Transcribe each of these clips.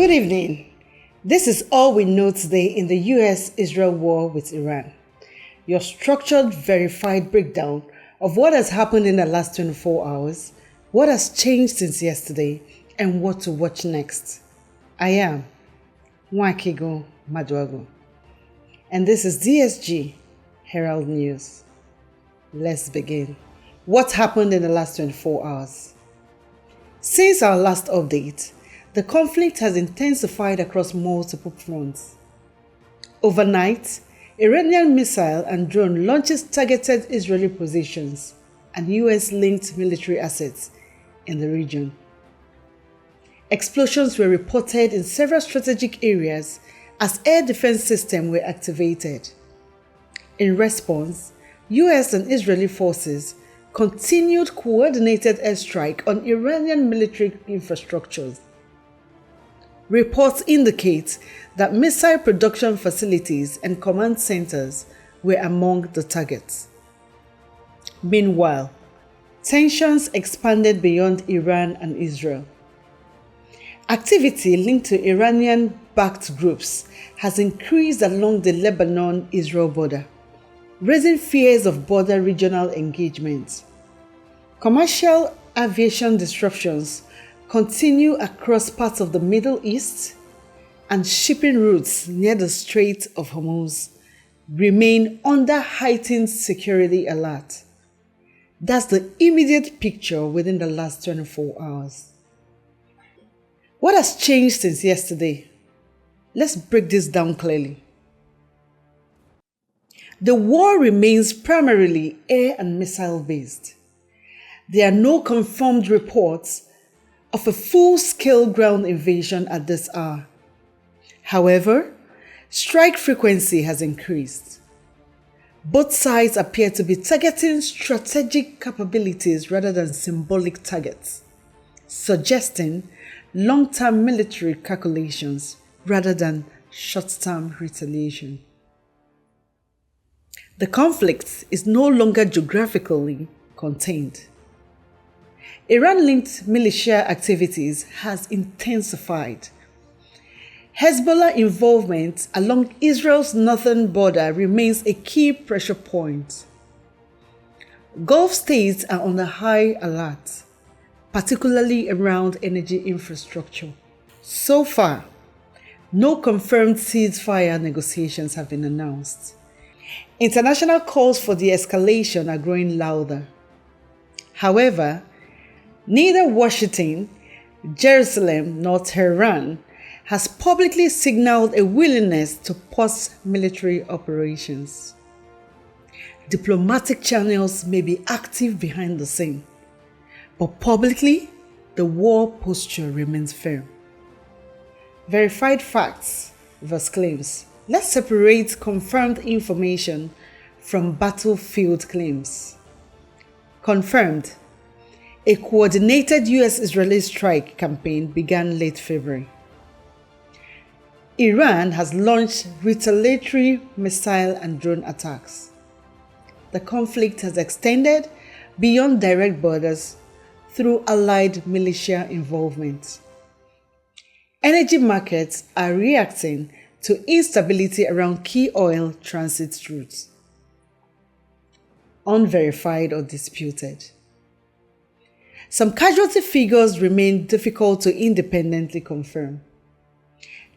Good evening. This is all we know today in the U.S.-Israel war with Iran. Your structured, verified breakdown of what has happened in the last 24 hours, what has changed since yesterday, and what to watch next. I am Nwakigo Maduago, and this is DSG Herald News. Let's begin. What happened in the last 24 hours? Since our last update, the conflict has intensified across multiple fronts. Overnight, Iranian missile and drone launches targeted Israeli positions and US-linked military assets in the region. Explosions were reported in several strategic areas as air defense systems were activated. In response, US and Israeli forces continued coordinated airstrike on Iranian military infrastructures. Reports indicate that missile production facilities and command centers were among the targets. Meanwhile, tensions expanded beyond Iran and Israel. Activity linked to Iranian-backed groups has increased along the Lebanon-Israel border, raising fears of border regional engagement. Commercial aviation disruptions continue across parts of the Middle East, and shipping routes near the Strait of Hormuz remain under heightened security alert. That's the immediate picture within the last 24 hours. What has changed since yesterday? Let's break this down clearly. The war remains primarily air and missile based. There are no confirmed reports of a full-scale ground invasion at this hour. However, strike frequency has increased. Both sides appear to be targeting strategic capabilities rather than symbolic targets, suggesting long-term military calculations rather than short-term retaliation. The conflict is no longer geographically contained. Iran-linked militia activities has intensified. Hezbollah involvement along Israel's northern border remains a key pressure point. Gulf states are on a high alert, particularly around energy infrastructure. So far, no confirmed ceasefire negotiations have been announced. International calls for de-escalation are growing louder. However, neither Washington, Jerusalem, nor Tehran has publicly signaled a willingness to pause military operations. Diplomatic channels may be active behind the scene, but publicly, the war posture remains firm. Verified facts versus claims. Let's separate confirmed information from battlefield claims. Confirmed. A coordinated US-Israeli strike campaign began late February. Iran has launched retaliatory missile and drone attacks. The conflict has extended beyond direct borders through allied militia involvement. Energy markets are reacting to instability around key oil transit routes. Unverified or disputed. Some casualty figures remain difficult to independently confirm.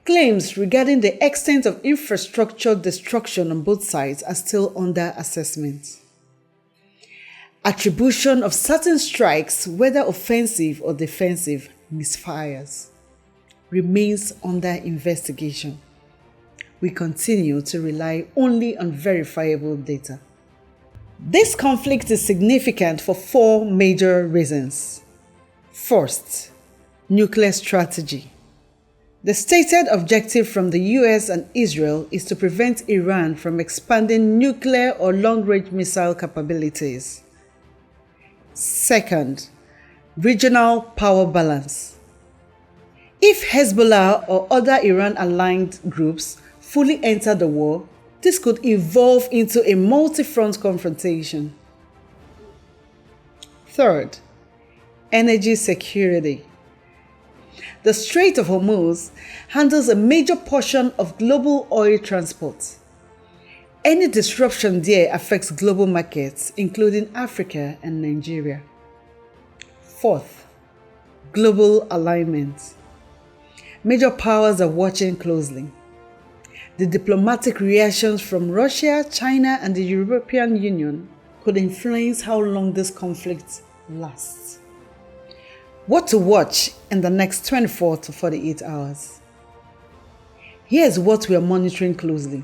Claims regarding the extent of infrastructure destruction on both sides are still under assessment. Attribution of certain strikes, whether offensive or defensive, misfires, remains under investigation. We continue to rely only on verifiable data. This conflict is significant for four major reasons. First, nuclear strategy. The stated objective from the US and Israel is to prevent Iran from expanding nuclear or long-range missile capabilities. Second, regional power balance. If Hezbollah or other Iran-aligned groups fully enter the war, this could evolve into a multi-front confrontation. Third, energy security. The Strait of Hormuz handles a major portion of global oil transport. Any disruption there affects global markets, including Africa and Nigeria. Fourth, global alignment. Major powers are watching closely. The diplomatic reactions from Russia, China, and the European Union could influence how long this conflict lasts. What to watch in the next 24 to 48 hours? Here's what we are monitoring closely.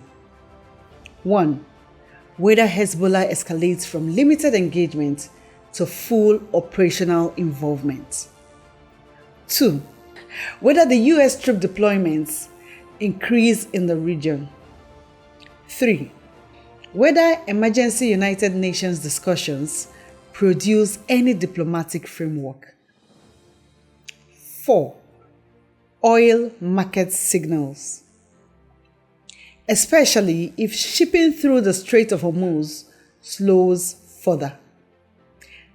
1. Whether Hezbollah escalates from limited engagement to full operational involvement. 2. Whether the U.S. troop deployments increase in the region. 3. Whether emergency United Nations discussions produce any diplomatic framework. 4. Oil market signals. Especially if shipping through the Strait of Hormuz slows further.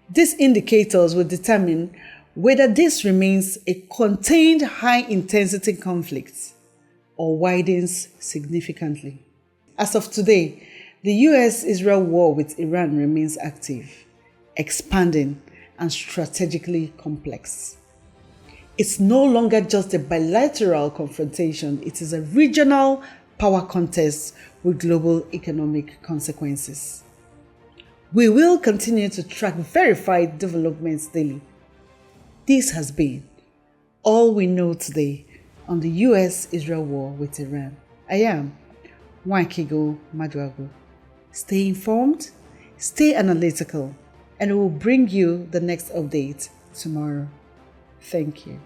These indicators will determine whether this remains a contained high-intensity conflict or widens significantly. As of today, the U.S.-Israel war with Iran remains active, expanding, and strategically complex. It's no longer just a bilateral confrontation, it is a regional power contest with global economic consequences. We will continue to track verified developments daily. This has been all we know today on the U.S.-Israel war with Iran. I am Nwakigo Maduagu. Stay informed, stay analytical, and we will bring you the next update tomorrow. Thank you.